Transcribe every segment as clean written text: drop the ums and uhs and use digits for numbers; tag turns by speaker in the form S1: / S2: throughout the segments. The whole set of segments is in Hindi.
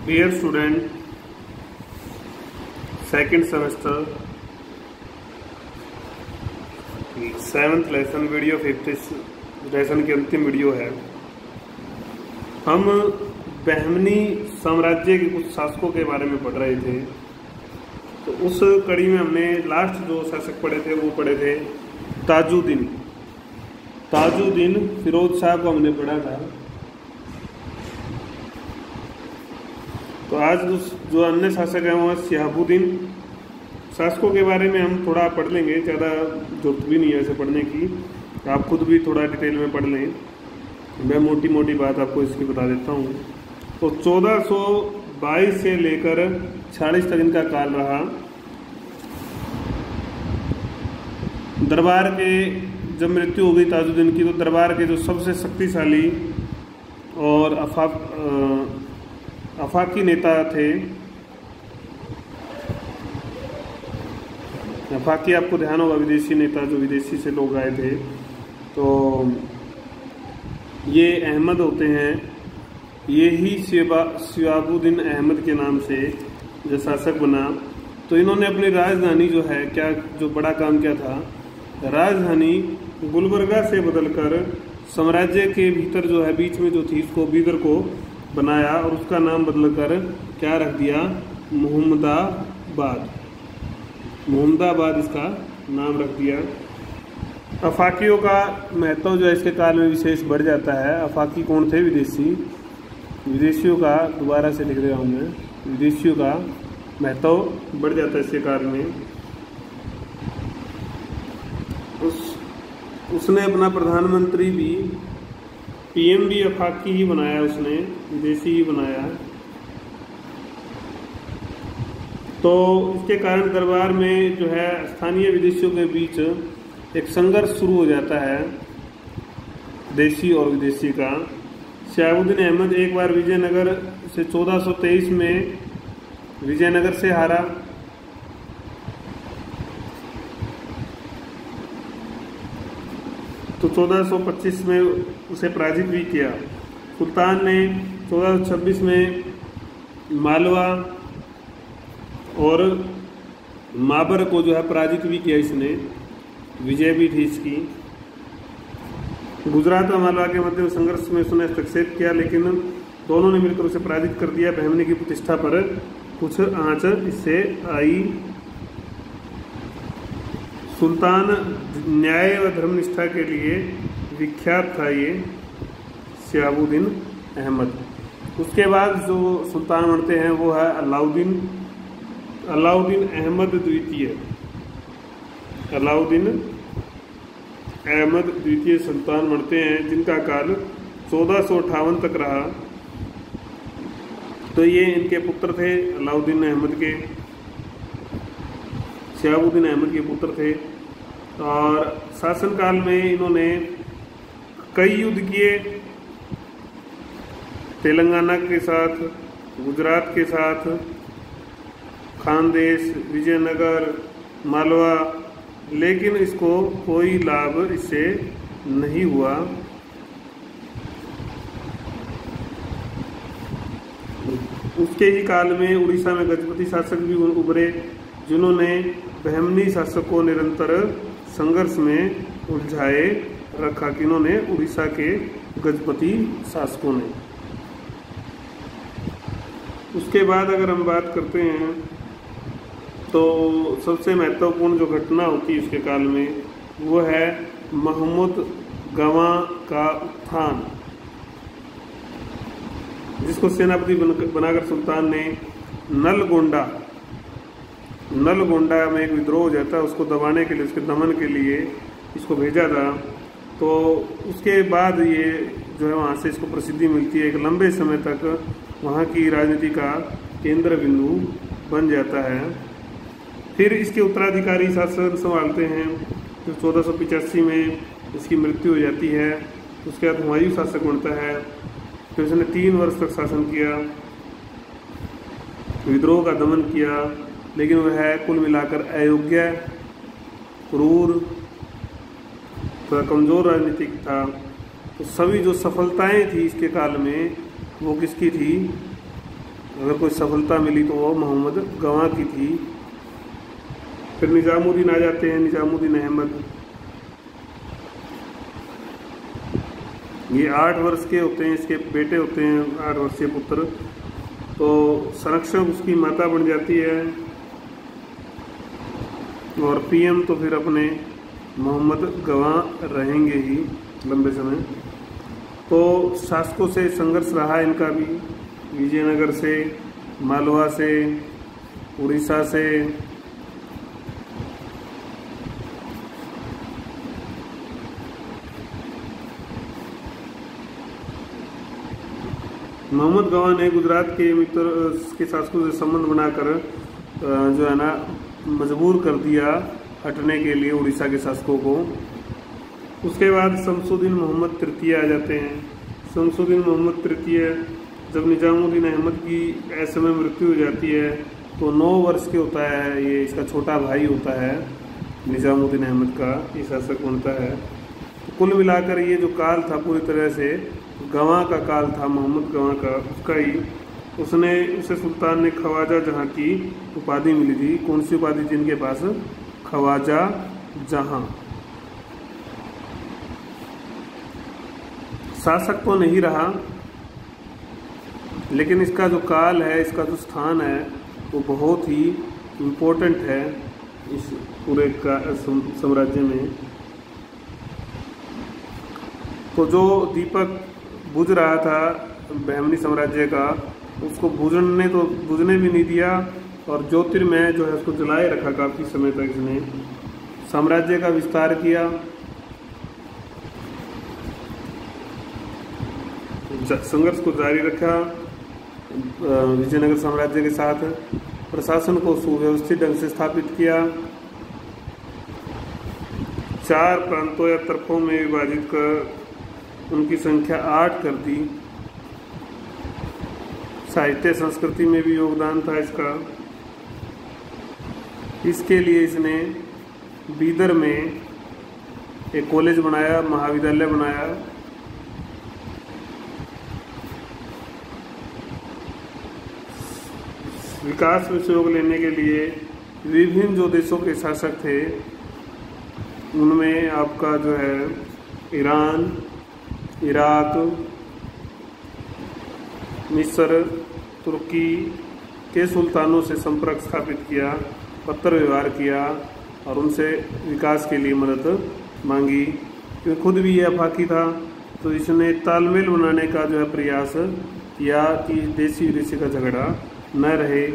S1: Dear student, second semester 7th lesson video 5th lesson की अंतिम वीडियो है। हम बहमनी साम्राज्य के कुछ शासकों के बारे में पढ़ रहे थे। तो उस कड़ी में हमने लास्ट जो शासक पढ़े थे वो पढ़े थे ताजुद्दीन फिरोज शाह को हमने पढ़ा था। तो आज जो अन्य शासक हैं वो है शिहाबुद्दीन। शासकों के बारे में हम थोड़ा पढ़ लेंगे, ज़्यादा जरूरत भी नहीं है ऐसे पढ़ने की, आप खुद भी थोड़ा डिटेल में पढ़ लें। मैं मोटी मोटी बात आपको इसकी बता देता हूँ। तो 1422 से लेकर 46 तक इनका काल रहा। दरबार के जब मृत्यु हो गई ताजुद्दीन की, तो दरबार के जो सबसे शक्तिशाली और अफाकी नेता थे, अफाकी आपको ध्यान होगा विदेशी नेता, जो विदेशी से लोग आए थे, तो ये अहमद होते हैं। ये ही शिहाबुद्दीन अहमद के नाम से जो शासक बना। तो इन्होंने अपनी राजधानी जो है, क्या जो बड़ा काम क्या था, राजधानी गुलबर्गा से बदलकर साम्राज्य के भीतर जो है बीच में जो थी उसको बीदर को बनाया और उसका नाम बदलकर क्या रख दिया, मोहम्मदाबाद इसका नाम रख दिया। अफाकियों का महत्व जो है इसके काल में विशेष बढ़ जाता है। अफाकी कौन थे? विदेशियों का, दोबारा से लिख रहा हूँ मैं, विदेशियों का महत्व बढ़ जाता है इसके काल में। उसने अपना प्रधानमंत्री भी, पीएम भी अफाकी ही बनाया, उसने विदेशी ही बनाया। तो इसके कारण दरबार में जो है स्थानीय विदेशियों के बीच एक संघर्ष शुरू हो जाता है, देशी और विदेशी का। शिहाबुद्दीन अहमद एक बार विजयनगर से 1423 में विजयनगर से हारा। तो 1425 में उसे पराजित भी किया। सुल्तान ने 1426 में मालवा और माबर को जो है पराजित भी किया, इसने विजय भी थी इसकी। गुजरात और मालवा के मध्य संघर्ष में उसने हस्तक्षेप किया, लेकिन दोनों ने मिलकर उसे पराजित कर दिया। बहमनी की प्रतिष्ठा पर कुछ आंच इससे आई। सुल्तान न्याय व धर्मनिष्ठा के लिए विख्यात था ये शिहाबुद्दीन अहमद। उसके बाद जो सुल्तान बनते हैं वो है अलाउद्दीन अहमद द्वितीय सुल्तान बनते हैं, जिनका काल 1458 तक रहा। तो ये इनके पुत्र थे, अलाउद्दीन अहमद के, शिहाबुद्दीन अहमद के पुत्र थे। और शासनकाल में इन्होंने कई युद्ध किए, तेलंगाना के साथ, गुजरात के साथ, खानदेश, विजयनगर, मालवा, लेकिन इसको कोई लाभ इससे नहीं हुआ। उसके ही काल में उड़ीसा में गजपति शासक भी उभरे, जिन्होंने बहमनी शासक को निरंतर संघर्ष में उलझाए रखा। किन्होंने? उड़ीसा के गजपति शासकों ने। उसके बाद अगर हम बात करते हैं तो सबसे महत्वपूर्ण जो घटना होती है इसके काल में वो है महमूद गवां का उत्थान, जिसको सेनापति बनाकर सुल्तान ने नलगोंडा में एक विद्रोह हो जाता है, उसको दबाने के लिए, उसके दमन के लिए इसको भेजा था। तो उसके बाद ये जो है वहाँ से इसको प्रसिद्धि मिलती है, एक लंबे समय तक वहाँ की राजनीति का केंद्र बिंदु बन जाता है। फिर इसके उत्तराधिकारी शासन संभालते हैं। फिर 1485 में इसकी मृत्यु हो जाती है। उसके बाद हुमायूं शासक बनता है। फिर उसने 3 वर्ष तक शासन किया, विद्रोह का दमन किया, लेकिन वह कुल मिलाकर अयोग्य, क्रूर, थोड़ा कमज़ोर राजनीतिक था। तो सभी जो सफलताएं थी इसके काल में वो किसकी थी? अगर कोई सफलता मिली तो वो मोहम्मद गवां की थी। फिर निजामुद्दीन आ जाते हैं, निजामुद्दीन अहमद। ये 8 वर्ष के होते हैं, इसके बेटे होते हैं 8 वर्षीय पुत्र। तो संरक्षक उसकी माता बन जाती है, और पीएम तो फिर अपने मोहम्मद गवां रहेंगे ही लंबे समय। तो शासकों से संघर्ष रहा इनका भी, विजयनगर से, मालवा से, उड़ीसा से। मोहम्मद गवां ने गुजरात के मित्र के शासकों से संबंध बनाकर जो है ना मजबूर कर दिया हटने के लिए उड़ीसा के शासकों को। उसके बाद शमसुद्दीन मोहम्मद तृतीय आ जाते हैं। शमसुद्दीन मोहम्मद तृतीय, जब निजामुद्दीन अहमद की ऐसे में मृत्यु हो जाती है तो 9 वर्ष के होता है, ये इसका छोटा भाई होता है निजामुद्दीन अहमद का, ये शासक बनता है। तो कुल मिलाकर ये जो काल था पूरी तरह से गवां का काल था, मोहम्मद गवां का, उसका ही उसे सुल्तान ने ख्वाजा जहां की उपाधि मिली थी। कौन सी उपाधि थी इनके पास? ख्वाजा जहां। शासक तो नहीं रहा, लेकिन इसका जो काल है, इसका जो स्थान है वो बहुत ही इम्पोर्टेंट है इस पूरे का साम्राज्य में। तो जो दीपक बुझ रहा था बहमनी साम्राज्य का, उसको बुझने भी नहीं दिया, और ज्योतिर्मय जो है उसको जलाए रखा काफ़ी समय तक। इसने साम्राज्य का विस्तार किया, संघर्ष को जारी रखा विजयनगर साम्राज्य के साथ, प्रशासन को सुव्यवस्थित ढंग से स्थापित किया, 4 प्रांतों या तरफों में विभाजित कर उनकी संख्या 8 कर दी। साहित्य संस्कृति में भी योगदान था इसका। इसके लिए इसने बीदर में एक कॉलेज बनाया, महाविद्यालय बनाया। विकास में सहयोग लेने के लिए विभिन्न जो देशों के शासक थे, उनमें आपका जो है ईरान, इराक, मिस्र, तुर्की के सुल्तानों से संपर्क स्थापित किया, पत्र व्यवहार किया और उनसे विकास के लिए मदद मांगी। क्योंकि खुद भी यह अफाकी था, तो इसने तालमेल बनाने का जो है प्रयास किया कि देशी विदेशी का झगड़ा न रहे।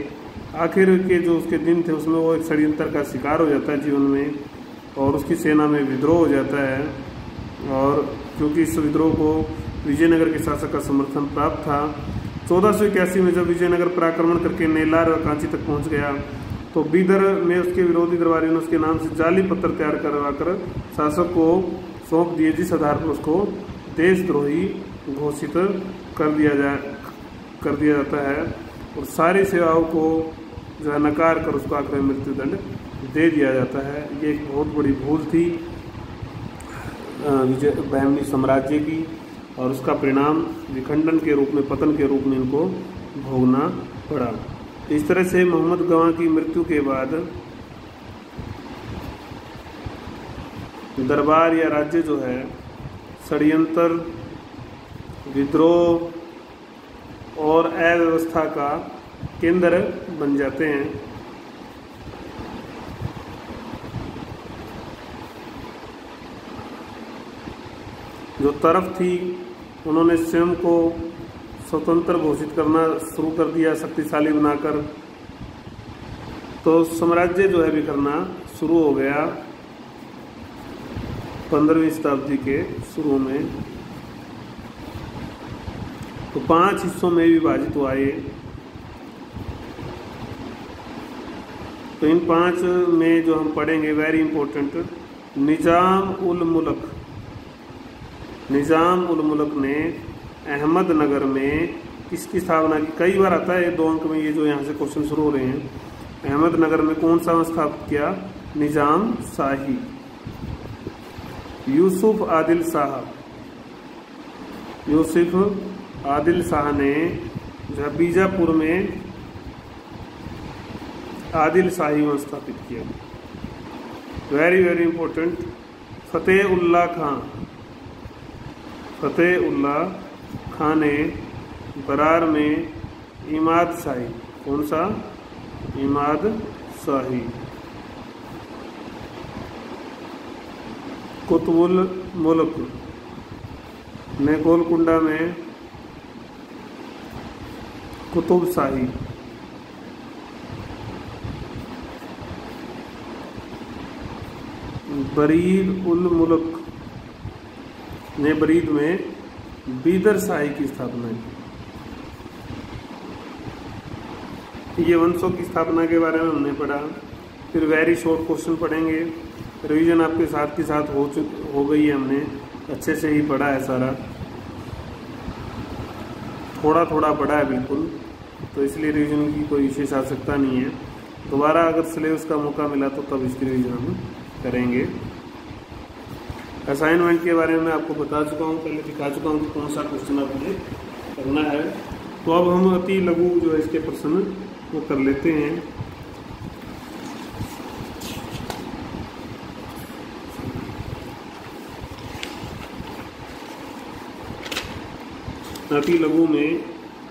S1: आखिर के जो उसके दिन थे उसमें वो एक षड्यंत्र का शिकार हो जाता है जीवन में, और उसकी सेना में विद्रोह हो जाता है। और क्योंकि इस विद्रोह को विजयनगर के शासक का समर्थन प्राप्त था, 1481 में जब विजयनगर पर आक्रमण करके नेलार और कांची तक पहुंच गया, तो बीदर में उसके विरोधी दरबारियों ने उसके नाम से जाली पत्र तैयार करवाकर शासक को सौंप दिए, जिस आधार पर उसको देशद्रोही घोषित कर दिया जाता है, और सारी सेवाओं को जो है नकार कर उसको आखिर में मृत्युदंड दे दिया जाता है। ये एक बहुत बड़ी भूल थी बहमनी साम्राज्य की, और उसका परिणाम विखंडन के रूप में, पतन के रूप में इनको भोगना पड़ा। इस तरह से मोहम्मद गवां की मृत्यु के बाद दरबार या राज्य जो है षड्यंत्र, विद्रोह और अव्यवस्था का केंद्र बन जाते हैं। जो तरफ थी उन्होंने स्वयं को स्वतंत्र घोषित करना शुरू कर दिया, शक्तिशाली बनाकर। तो साम्राज्य जो है बिखरना शुरू हो गया 15वीं शताब्दी के शुरू में। तो 5 हिस्सों में विभाजित हुआ ये। तो इन 5 में जो हम पढ़ेंगे, वेरी इंपॉर्टेंट, निजाम उल मुल्क ने अहमदनगर में किसकी स्थापना की? कई बार आता है ये 2 अंक में, ये जो यहाँ से क्वेश्चन शुरू हो रहे हैं। अहमदनगर में कौन सा स्थापित किया? निजाम शाही। यूसुफ आदिल शाह ने जहाँ बीजापुर में आदिल शाही वंश स्थापित किया। वेरी वेरी इंपॉर्टेंट, फतेह उल्लाह खान ने बरार में इमाद शाही, कौन सा? इमाद शाही। कुतुबुल मुल्क ने गोलकुंडा में कुतुब शाही। बरीद उल मुल्क ने बरीद में बीदर शाही की स्थापना की। ये वंशों की स्थापना के बारे में हमने पढ़ा। फिर वेरी शॉर्ट क्वेश्चन पढ़ेंगे। रिवीजन आपके साथ के साथ हो गई है, हमने अच्छे से ही पढ़ा है सारा, थोड़ा थोड़ा पढ़ा है बिल्कुल, तो इसलिए रिवीजन की कोई विशेष आवश्यकता नहीं है। दोबारा अगर सिलेबस का मौका मिला तो तब इसकी रिवीजन हम करेंगे। असाइनमेंट के बारे में आपको बता चुका हूँ, पहले दिखा चुका हूँ कि कौन सा क्वेश्चन आपने करना है। तो अब हम अति लघु जो है इसके प्रश्न वो कर लेते हैं। अति लघु में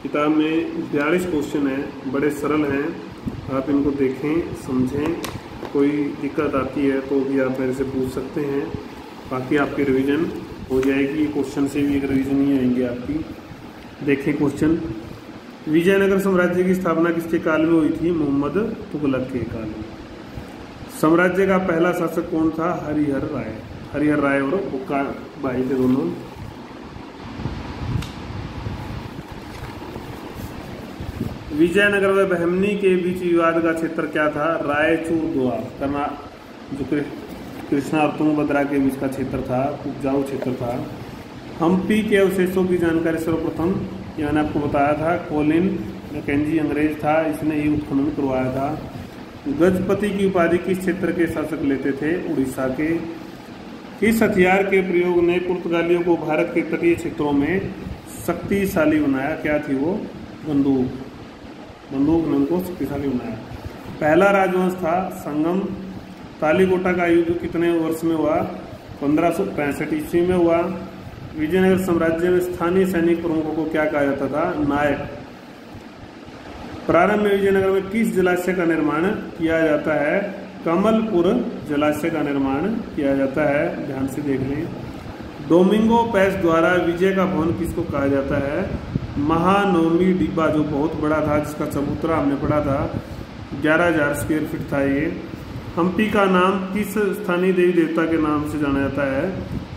S1: किताब में 42 क्वेश्चन हैं, बड़े सरल हैं, आप इनको देखें समझें। कोई दिक्कत आती है तो भी आप मेरे से पूछ सकते हैं, बाकी आपकी रिवीजन हो जाएगी। क्वेश्चन से भी एक रिवीजन ही आएंगे आपकी। देखें क्वेश्चन, विजयनगर साम्राज्य की स्थापना किसके काल में हुई थी? मोहम्मद तुगलक के काल में। साम्राज्य का पहला शासक कौन था? हरिहर राय। हरिहर राय और बुक्का भाई थे दोनों। विजयनगर व बहमनी के बीच विवाद का क्षेत्र क्या था? रायचूर द्वार, करना जो कृष्णा और तुंगभद्रा के बीच का क्षेत्र था, उपजाऊ क्षेत्र था। हम्पी के अवशेषों की जानकारी सर्वप्रथम ये मैंने आपको बताया था, कोलिन मैकेंजी अंग्रेज था, इसने ही उत्खनन करवाया था। गजपति की उपाधि किस क्षेत्र के शासक लेते थे? उड़ीसा के। किस हथियार के प्रयोग ने पुर्तगालियों को भारत के तटीय क्षेत्रों में शक्तिशाली बनाया? क्या थी वो? बंदूक ने उनको शक्तिशाली बनाया। पहला राजवंश था संगम। तालीकोटा का युद्ध कितने वर्ष में हुआ? 1565 ईस्वी में हुआ। विजयनगर साम्राज्य में स्थानीय सैनिक प्रमुखों को क्या कहा जाता था? नायक। प्रारंभ में विजयनगर में किस जलाशय का निर्माण किया जाता है? कमलपुर जलाशय का निर्माण किया जाता है, ध्यान से देख लें। डोमिंगो पैस द्वारा विजय का भवन किसको कहा जाता है? महानवमी डिब्बा, जो बहुत बड़ा था, जिसका चबूतरा हमने पढ़ा था, 11,000 स्क्वायर फीट था ये। हम्पी का नाम किस स्थानीय देवी देवता के नाम से जाना जाता है?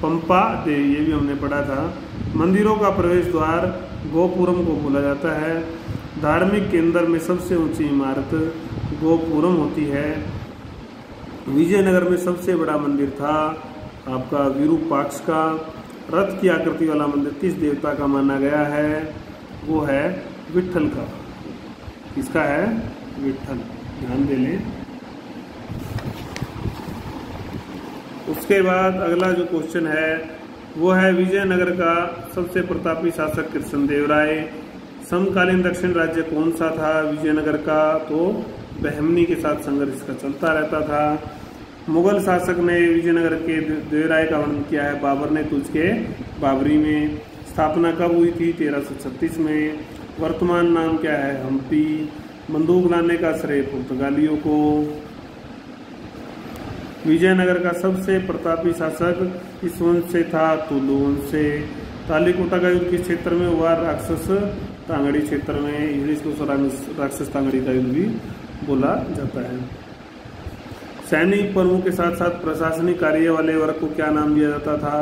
S1: पंपा देवी, ये भी हमने पढ़ा था। मंदिरों का प्रवेश द्वार गोपुरम को बोला जाता है। धार्मिक केंद्र में सबसे ऊंची इमारत गोपुरम होती है। विजयनगर में सबसे बड़ा मंदिर था आपका विरूपाक्ष का। रथ की आकृति वाला मंदिर किस देवता का माना गया है? वो है विट्ठल का। किसका है? विट्ठल, ध्यान दे लें। उसके बाद अगला जो क्वेश्चन है वो है विजयनगर का सबसे प्रतापी शासक कृष्णदेवराय। समकालीन दक्षिण राज्य कौन सा था विजयनगर का? तो बहमनी के साथ संघर्ष इसका चलता रहता था। मुगल शासक ने विजयनगर के देवराय का वर्णन किया है बाबर ने तुझ के बाबरी में। स्थापना कब हुई थी? 1336 में। वर्तमान नाम क्या है? हम्पी। बंदूक लाने का श्रेय पुर्तगालियों को। विजयनगर का सबसे प्रतापी शासक किस वंश से था? तुलु वंश से। तालीकोटा का युद्ध किस क्षेत्र में हुआ? राक्षस तांगड़ी क्षेत्र में, इसलिए इसको राक्षस तांगड़ी का युद्ध भी बोला जाता है। सैनिक प्रमुख के साथ साथ प्रशासनिक कार्य वाले वर्ग को क्या नाम दिया जाता था?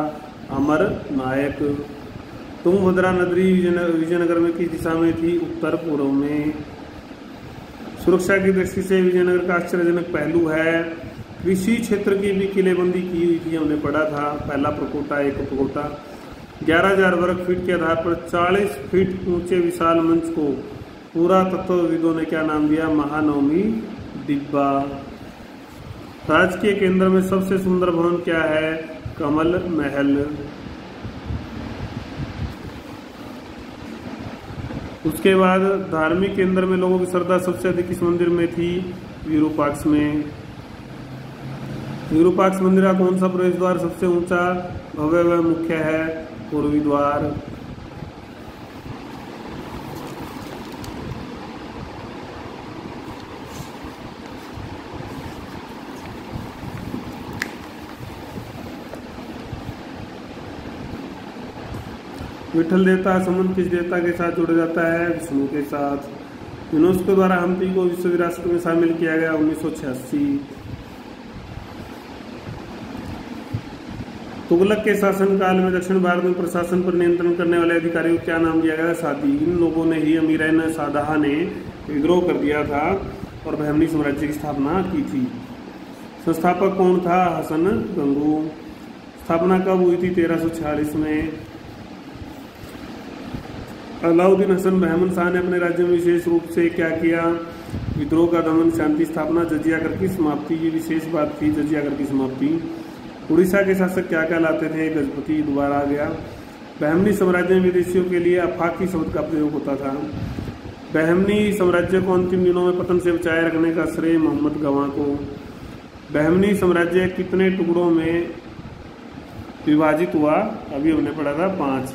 S1: अमर नायक। तुंगभद्रा नदी विजयनगर में किस दिशा में थी? उत्तर पूर्व में। सुरक्षा की दृष्टि से विजयनगर का आश्चर्यजनक पहलू है कृषि क्षेत्र की भी किलेबंदी की हुई थी, हमने पढ़ा था। पहला प्रकोटा, एक प्रकोटा। 11,000 वर्ग फीट के आधार पर 40 फीट ऊंचे विशाल मंच को पुरातत्वविदों ने क्या नाम दिया? महानवमी डिब्बा। राजकीय केंद्र में सबसे सुंदर भवन क्या है? कमल महल। उसके बाद धार्मिक केंद्र में लोगों की श्रद्धा सबसे अधिक इस मंदिर में थी, विरूपाक्ष में। विरूपाक्ष मंदिर का कौन सा प्रवेश द्वार सबसे ऊंचा, भव्य व मुख्य है, पूर्वी द्वार। विठल देवता संबंध किस देवता के साथ जुड़ जाता है, विष्णु के साथ। यूनेस्को द्वारा हम्पी को विश्व विरासत में शामिल किया गया 1986। तुगलक के शासनकाल में दक्षिण भारत में प्रशासन पर नियंत्रण करने वाले अधिकारियों को क्या नाम दिया गया, सादी। इन लोगों ने ही अमीर सादाहा ने विद्रोह कर दिया था और बहमनी साम्राज्य की स्थापना की थी। संस्थापक कौन था, हसन गंगू। स्थापना कब हुई थी, 1346 में। अलाउद्दीन हसन बहमन शाह ने अपने राज्य में विशेष रूप से क्या किया, विद्रोह का दमन, शांति स्थापना, जजिया कर की समाप्ति। ये विशेष बात थी, जजिया कर की समाप्ति। उड़ीसा के शासक क्या कहलाते थे, गजपति। दोबारा आ गया। बहमनी साम्राज्य में विदेशियों के लिए अफाकी शब्द का प्रयोग होता था। बहमनी साम्राज्य को अंतिम दिनों में पतन से बचाए रखने का श्रेय मोहम्मद गवां को। बहमनी साम्राज्य कितने टुकड़ों में विभाजित हुआ, अभी हमने पढ़ा था 5।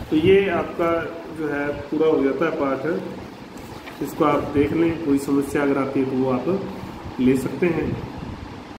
S1: तो ये आपका जो है पूरा हो जाता है पाठ। इसको आप देख लें, कोई समस्या अगर आती है तो वो आप ले सकते हैं।